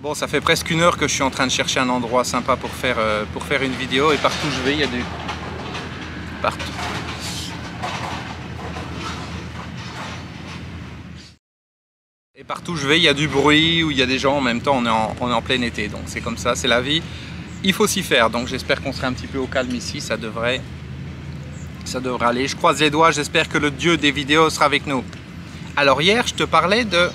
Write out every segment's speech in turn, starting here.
Bon, ça fait presque 1 heure que je suis en train de chercher un endroit sympa pour faire une vidéo, et partout où je vais, il y a du... Partout. Et partout où je vais, il y a du bruit, où il y a des gens en même temps, on est en plein été, donc c'est comme ça, c'est la vie. Il faut s'y faire, donc j'espère qu'on sera un petit peu au calme ici, ça devrait aller. Je croise les doigts, j'espère que le dieu des vidéos sera avec nous. Alors hier, je te parlais de...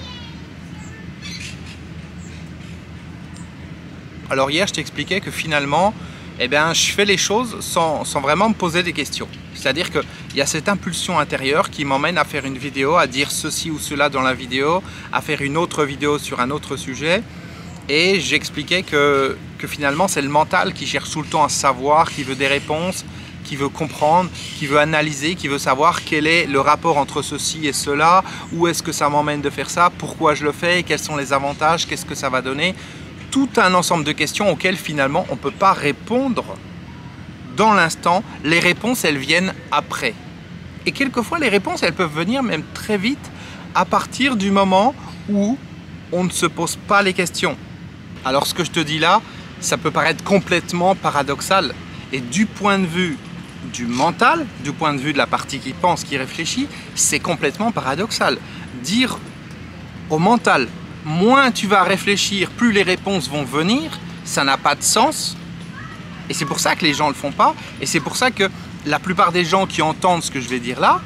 Alors hier, je t'expliquais que finalement, eh bien, je fais les choses sans vraiment me poser des questions. C'est-à-dire qu'il y a cette impulsion intérieure qui m'emmène à faire une vidéo, à dire ceci ou cela dans la vidéo, à faire une autre vidéo sur un autre sujet. Et j'expliquais que finalement, c'est le mental qui cherche tout le temps à savoir, qui veut des réponses, qui veut comprendre, qui veut analyser, qui veut savoir quel est le rapport entre ceci et cela, où est-ce que ça m'emmène de faire ça, pourquoi je le fais, quels sont les avantages, qu'est-ce que ça va donner. Tout un ensemble de questions auxquelles finalement on ne peut pas répondre dans l'instant. Les réponses, elles viennent après. Et quelquefois, les réponses, elles peuvent venir même très vite à partir du moment où on ne se pose pas les questions. Alors ce que je te dis là, ça peut paraître complètement paradoxal. Et du point de vue du mental, du point de vue de la partie qui pense, qui réfléchit, c'est complètement paradoxal. Dire au mental, moins tu vas réfléchir, plus les réponses vont venir, ça n'a pas de sens. Et c'est pour ça que les gens ne le font pas. Et c'est pour ça que la plupart des gens qui entendent ce que je vais dire là,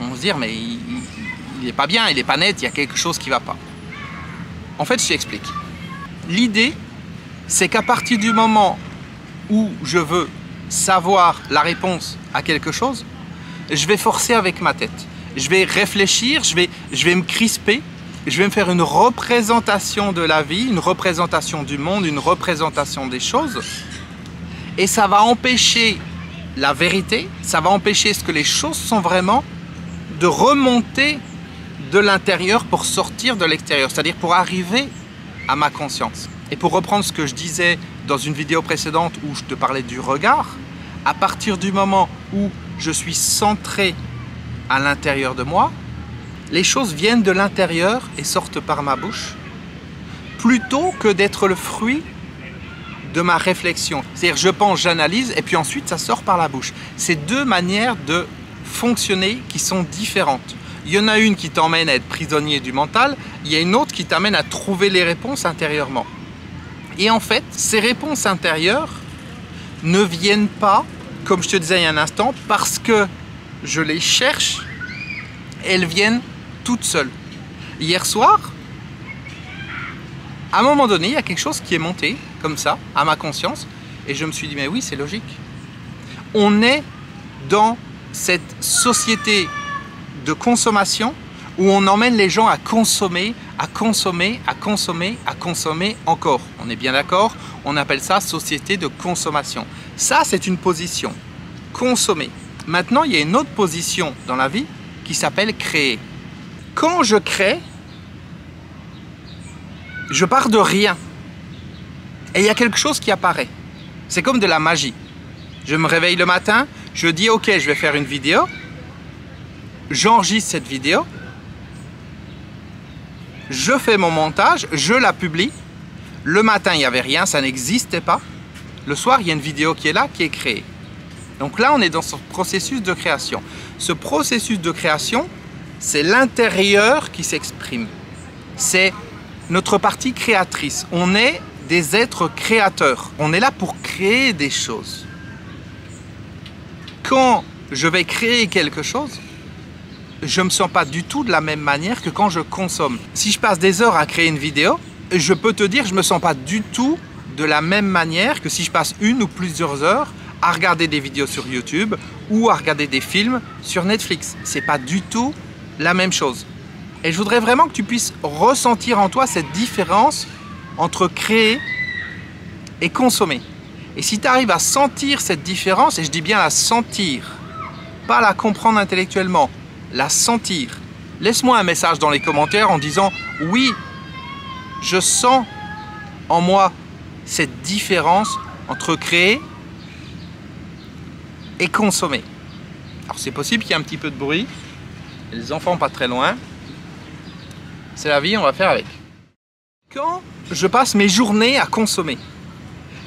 vont se dire, mais il n'est pas bien, il n'est pas net, il y a quelque chose qui ne va pas. En fait, je t'explique. L'idée, c'est qu'à partir du moment où je veux savoir la réponse à quelque chose, je vais forcer avec ma tête. Je vais réfléchir, je vais me crisper, je vais me faire une représentation de la vie, une représentation du monde, une représentation des choses. Et ça va empêcher la vérité, ça va empêcher ce que les choses sont vraiment, de remonter de l'intérieur pour sortir de l'extérieur, c'est-à-dire pour arriver à ma conscience. Et pour reprendre ce que je disais dans une vidéo précédente où je te parlais du regard, à partir du moment où je suis centré à l'intérieur de moi, les choses viennent de l'intérieur et sortent par ma bouche, plutôt que d'être le fruit de ma réflexion. C'est-à-dire je pense, j'analyse et puis ensuite ça sort par la bouche. C'est deux manières de fonctionner qui sont différentes. Il y en a une qui t'emmène à être prisonnier du mental, il y a une autre qui t'amène à trouver les réponses intérieurement. Et en fait, ces réponses intérieures ne viennent pas, comme je te disais il y a un instant, parce que je les cherche, elles viennent toutes seules. Hier soir, à un moment donné, il y a quelque chose qui est monté, comme ça, à ma conscience, et je me suis dit, mais oui, c'est logique. On est dans cette société de consommation où on emmène les gens à consommer, à consommer, à consommer, à consommer encore. On est bien d'accord? On appelle ça société de consommation. Ça, c'est une position. Consommer. Maintenant, il y a une autre position dans la vie qui s'appelle créer. Quand je crée, je pars de rien. Et il y a quelque chose qui apparaît. C'est comme de la magie. Je me réveille le matin, je dis ok, je vais faire une vidéo. J'enregistre cette vidéo. Je fais mon montage, je la publie. Le matin, il n'y avait rien, ça n'existait pas. Le soir, il y a une vidéo qui est là, qui est créée. Donc là, on est dans ce processus de création. Ce processus de création, c'est l'intérieur qui s'exprime. C'est notre partie créatrice. On est des êtres créateurs. On est là pour créer des choses. Quand je vais créer quelque chose, je ne me sens pas du tout de la même manière que quand je consomme. Si je passe des heures à créer une vidéo, je peux te dire que je ne me sens pas du tout de la même manière que si je passe 1 ou plusieurs heures à regarder des vidéos sur YouTube ou à regarder des films sur Netflix. Ce n'est pas du tout la même chose. Et je voudrais vraiment que tu puisses ressentir en toi cette différence entre créer et consommer. Et si tu arrives à sentir cette différence, et je dis bien la sentir, pas la comprendre intellectuellement, la sentir, laisse-moi un message dans les commentaires en disant « Oui, je sens en moi cette différence entre créer et consommer. » Alors c'est possible qu'il y ait un petit peu de bruit, les enfants pas très loin. C'est la vie, on va faire avec. Quand je passe mes journées à consommer.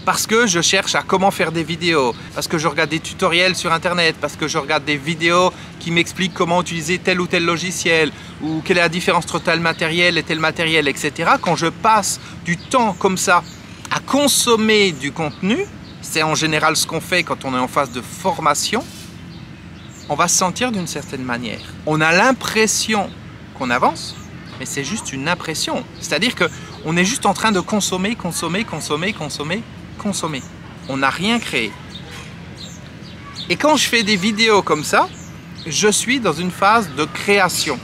Parce que je cherche à comment faire des vidéos, parce que je regarde des tutoriels sur internet, parce que je regarde des vidéos qui m'expliquent comment utiliser tel ou tel logiciel, ou quelle est la différence entre tel matériel et tel matériel, etc. Quand je passe du temps comme ça à consommer du contenu, c'est en général ce qu'on fait quand on est en phase de formation, on va se sentir d'une certaine manière. On a l'impression qu'on avance, mais c'est juste une impression. C'est-à-dire qu'on est juste en train de consommer, consommer, consommer, consommer, consommer. On n'a rien créé. Et quand je fais des vidéos comme ça, je suis dans une phase de création.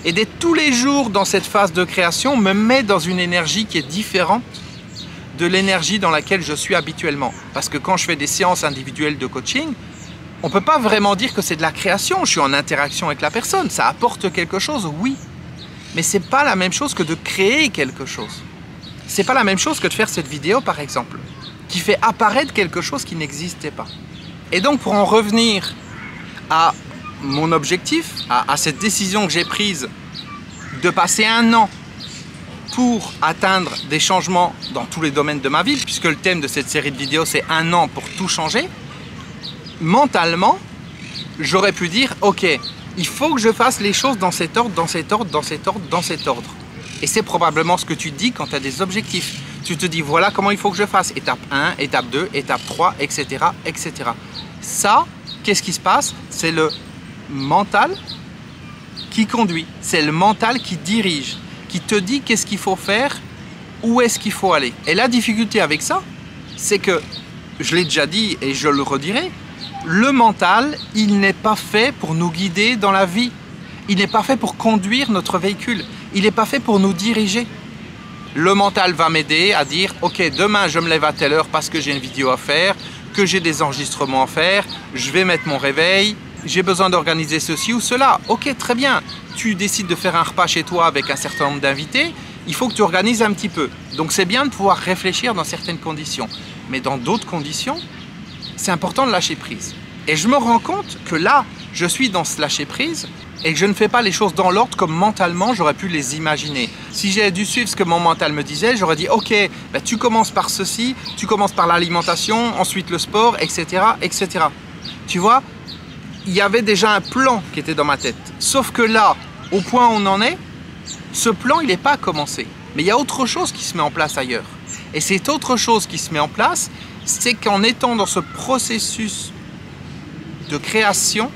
Et d'être tous les jours dans cette phase de création me met dans une énergie qui est différente de l'énergie dans laquelle je suis habituellement. Parce que quand je fais des séances individuelles de coaching, on ne peut pas vraiment dire que c'est de la création. Je suis en interaction avec la personne. Ça apporte quelque chose, oui. Mais ce n'est pas la même chose que de créer quelque chose. Ce n'est pas la même chose que de faire cette vidéo, par exemple, qui fait apparaître quelque chose qui n'existait pas. Et donc, pour en revenir à mon objectif, à cette décision que j'ai prise de passer 1 an pour atteindre des changements dans tous les domaines de ma vie, puisque le thème de cette série de vidéos, c'est 1 an pour tout changer, mentalement, j'aurais pu dire, ok, il faut que je fasse les choses dans cet ordre, dans cet ordre, dans cet ordre, dans cet ordre. Et c'est probablement ce que tu te dis quand tu as des objectifs. Tu te dis, voilà comment il faut que je fasse. Étape 1, étape 2, étape 3, etc., etc. Ça, qu'est-ce qui se passe? C'est le mental qui conduit. C'est le mental qui dirige, qui te dit qu'est-ce qu'il faut faire, où est-ce qu'il faut aller. Et la difficulté avec ça, c'est que, je l'ai déjà dit et je le redirai, le mental, il n'est pas fait pour nous guider dans la vie. Il n'est pas fait pour conduire notre véhicule. Il n'est pas fait pour nous diriger. Le mental va m'aider à dire, ok, demain je me lève à telle heure parce que j'ai une vidéo à faire, que j'ai des enregistrements à faire, je vais mettre mon réveil, j'ai besoin d'organiser ceci ou cela. Ok, très bien. Tu décides de faire un repas chez toi avec un certain nombre d'invités, il faut que tu organises un petit peu. Donc c'est bien de pouvoir réfléchir dans certaines conditions. Mais dans d'autres conditions, c'est important de lâcher prise. Et je me rends compte que là, je suis dans ce lâcher prise et que je ne fais pas les choses dans l'ordre comme mentalement j'aurais pu les imaginer. Si j'avais dû suivre ce que mon mental me disait, j'aurais dit ok, bah, tu commences par ceci, tu commences par l'alimentation, ensuite le sport, etc., etc. Tu vois, il y avait déjà un plan qui était dans ma tête. Sauf que là, au point où on en est, ce plan il n'est pas commencé. Mais il y a autre chose qui se met en place ailleurs. Et cette autre chose qui se met en place, c'est qu'en étant dans ce processus de création,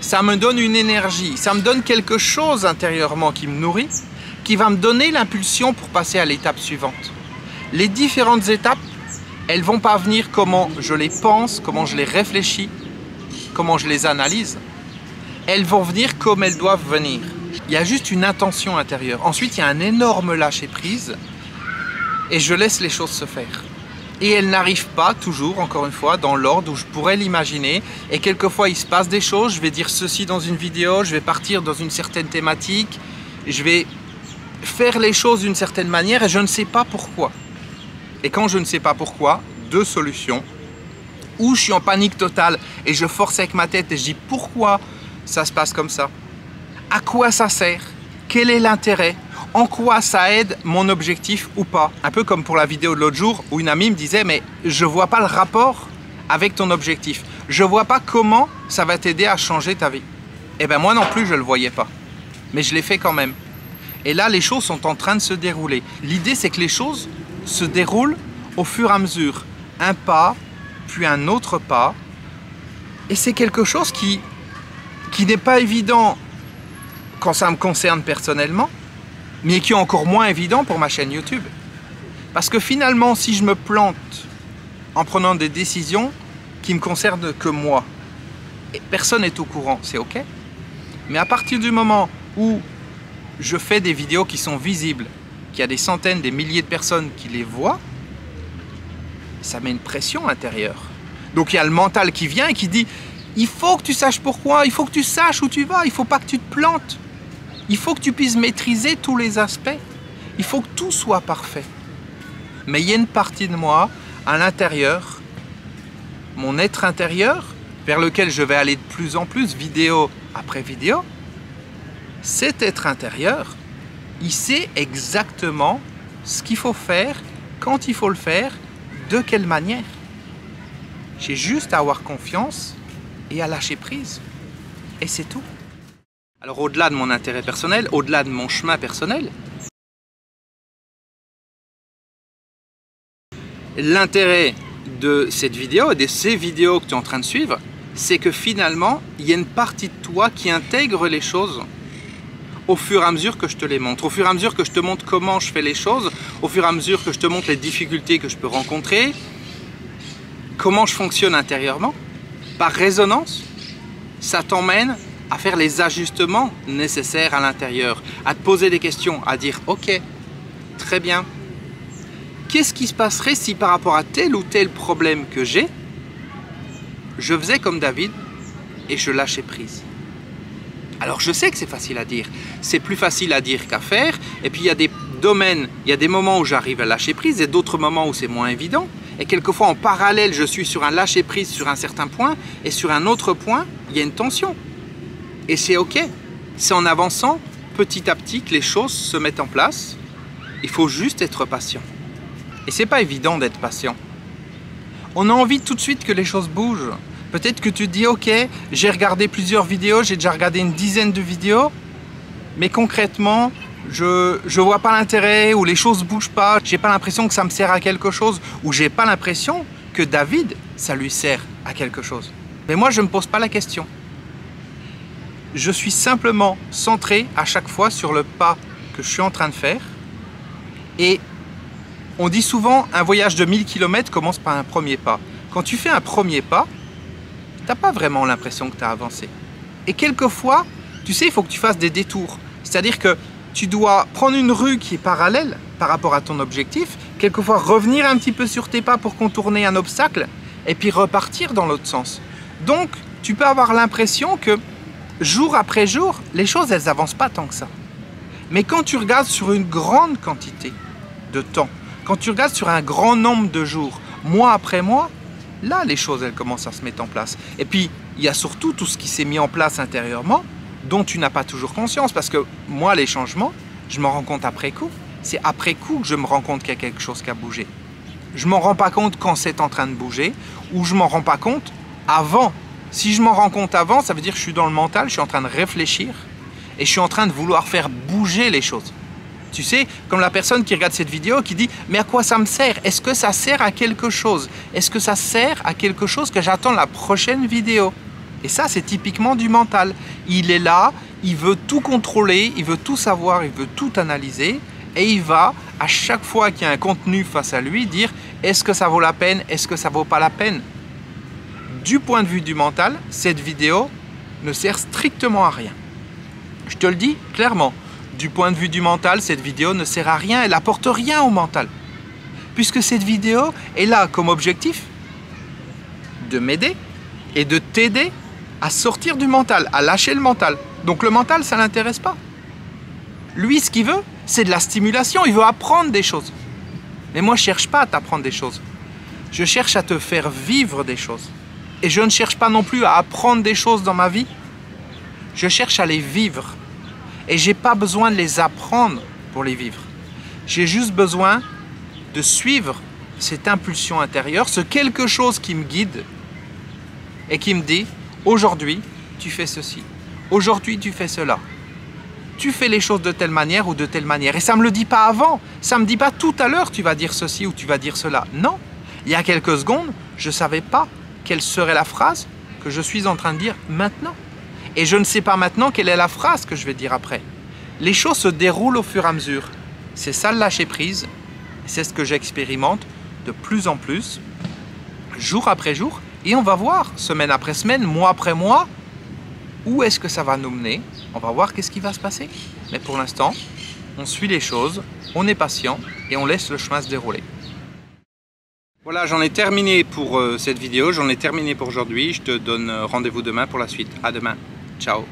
ça me donne une énergie, ça me donne quelque chose intérieurement qui me nourrit, qui va me donner l'impulsion pour passer à l'étape suivante. Les différentes étapes, elles ne vont pas venir comment je les pense, comment je les réfléchis, comment je les analyse. Elles vont venir comme elles doivent venir. Il y a juste une intention intérieure. Ensuite, il y a un énorme lâcher-prise et je laisse les choses se faire. Et elles n'arrivent pas toujours, encore une fois, dans l'ordre où je pourrais l'imaginer. Et quelquefois, il se passe des choses. Je vais dire ceci dans une vidéo, je vais partir dans une certaine thématique, je vais faire les choses d'une certaine manière et je ne sais pas pourquoi. Et quand je ne sais pas pourquoi, 2 solutions. Ou je suis en panique totale et je force avec ma tête et je dis pourquoi ça se passe comme ça? À quoi ça sert? Quel est l'intérêt? En quoi ça aide mon objectif ou pas? Un peu comme pour la vidéo de l'autre jour où une amie me disait mais je vois pas le rapport avec ton objectif. Je vois pas comment ça va t'aider à changer ta vie. Et bien moi non plus je le voyais pas. Mais je l'ai fait quand même. Et là les choses sont en train de se dérouler. L'idée c'est que les choses se déroulent au fur et à mesure. Un pas, puis un autre pas. Et c'est quelque chose qui n'est pas évident quand ça me concerne personnellement, mais qui est encore moins évident pour ma chaîne YouTube. Parce que finalement, si je me plante en prenant des décisions qui ne me concernent que moi, et personne n'est au courant, c'est ok. Mais à partir du moment où je fais des vidéos qui sont visibles, qu'il y a des centaines, des milliers de personnes qui les voient, ça met une pression intérieure. Donc il y a le mental qui vient et qui dit « Il faut que tu saches pourquoi, il faut que tu saches où tu vas, il ne faut pas que tu te plantes. Il faut que tu puisses maîtriser tous les aspects. Il faut que tout soit parfait. » Mais il y a une partie de moi, à l'intérieur, mon être intérieur, vers lequel je vais aller de plus en plus, vidéo après vidéo, cet être intérieur, il sait exactement ce qu'il faut faire, quand il faut le faire, de quelle manière. J'ai juste à avoir confiance et à lâcher prise. Et c'est tout. Alors au-delà de mon intérêt personnel, au-delà de mon chemin personnel, l'intérêt de cette vidéo et de ces vidéos que tu es en train de suivre, c'est que finalement, il y a une partie de toi qui intègre les choses au fur et à mesure que je te les montre, au fur et à mesure que je te montre comment je fais les choses, au fur et à mesure que je te montre les difficultés que je peux rencontrer, comment je fonctionne intérieurement, par résonance, ça t'emmène à faire les ajustements nécessaires à l'intérieur, à te poser des questions, à dire « Ok, très bien, qu'est-ce qui se passerait si par rapport à tel ou tel problème que j'ai, je faisais comme David et je lâchais prise ?» Alors je sais que c'est facile à dire, c'est plus facile à dire qu'à faire, et puis il y a des domaines, il y a des moments où j'arrive à lâcher prise et d'autres moments où c'est moins évident, et quelquefois en parallèle je suis sur un lâcher prise sur un certain point, et sur un autre point, il y a une tension. Et c'est ok, c'est en avançant petit à petit que les choses se mettent en place, il faut juste être patient. Et c'est pas évident d'être patient. On a envie tout de suite que les choses bougent. Peut-être que tu te dis, ok, j'ai regardé plusieurs vidéos, j'ai déjà regardé une dizaine de vidéos, mais concrètement, je vois pas l'intérêt, ou les choses bougent pas, j'ai pas l'impression que ça me sert à quelque chose, ou j'ai pas l'impression que David, ça lui sert à quelque chose. Mais moi, je me pose pas la question. Je suis simplement centré à chaque fois sur le pas que je suis en train de faire. Et on dit souvent, un voyage de 1000 km commence par un premier pas. Quand tu fais un premier pas, tu n'as pas vraiment l'impression que tu as avancé. Et quelquefois, tu sais, il faut que tu fasses des détours. C'est-à-dire que tu dois prendre une rue qui est parallèle par rapport à ton objectif, quelquefois revenir un petit peu sur tes pas pour contourner un obstacle, et puis repartir dans l'autre sens. Donc, tu peux avoir l'impression que jour après jour, les choses, elles n'avancent pas tant que ça. Mais quand tu regardes sur une grande quantité de temps, quand tu regardes sur un grand nombre de jours, mois après mois, là, les choses, elles commencent à se mettre en place. Et puis, il y a surtout tout ce qui s'est mis en place intérieurement, dont tu n'as pas toujours conscience. Parce que moi, les changements, je m'en rends compte après coup. C'est après coup que je me rends compte qu'il y a quelque chose qui a bougé. Je ne m'en rends pas compte quand c'est en train de bouger, ou je ne m'en rends pas compte avant. Si je m'en rends compte avant, ça veut dire que je suis dans le mental, je suis en train de réfléchir, et je suis en train de vouloir faire bouger les choses. Tu sais, comme la personne qui regarde cette vidéo qui dit « Mais à quoi ça me sert? Est-ce que ça sert à quelque chose? Est-ce que ça sert à quelque chose que j'attends la prochaine vidéo ?» Et ça, c'est typiquement du mental. Il est là, il veut tout contrôler, il veut tout savoir, il veut tout analyser. Et il va, à chaque fois qu'il y a un contenu face à lui, dire « Est-ce que ça vaut la peine? Est-ce que ça vaut pas la peine ?» Du point de vue du mental, cette vidéo ne sert strictement à rien. Je te le dis clairement. Du point de vue du mental, cette vidéo ne sert à rien, elle n'apporte rien au mental. Puisque cette vidéo est là comme objectif de m'aider et de t'aider à sortir du mental, à lâcher le mental. Donc le mental, ça ne l'intéresse pas. Lui, ce qu'il veut, c'est de la stimulation, il veut apprendre des choses. Mais moi, je ne cherche pas à t'apprendre des choses. Je cherche à te faire vivre des choses. Et je ne cherche pas non plus à apprendre des choses dans ma vie. Je cherche à les vivre. Et je n'ai pas besoin de les apprendre pour les vivre. J'ai juste besoin de suivre cette impulsion intérieure, ce quelque chose qui me guide et qui me dit « Aujourd'hui, tu fais ceci. Aujourd'hui, tu fais cela. Tu fais les choses de telle manière ou de telle manière. » Et ça ne me le dit pas avant. Ça ne me dit pas tout à l'heure, tu vas dire ceci ou tu vas dire cela. Non. Il y a quelques secondes, je ne savais pas quelle serait la phrase que je suis en train de dire maintenant. Et je ne sais pas maintenant quelle est la phrase que je vais dire après. Les choses se déroulent au fur et à mesure. C'est ça le lâcher prise. C'est ce que j'expérimente de plus en plus, jour après jour. Et on va voir, semaine après semaine, mois après mois, où est-ce que ça va nous mener. On va voir qu'est-ce qui va se passer. Mais pour l'instant, on suit les choses, on est patient et on laisse le chemin se dérouler. Voilà, j'en ai terminé pour cette vidéo, j'en ai terminé pour aujourd'hui. Je te donne rendez-vous demain pour la suite. À demain. Ciao.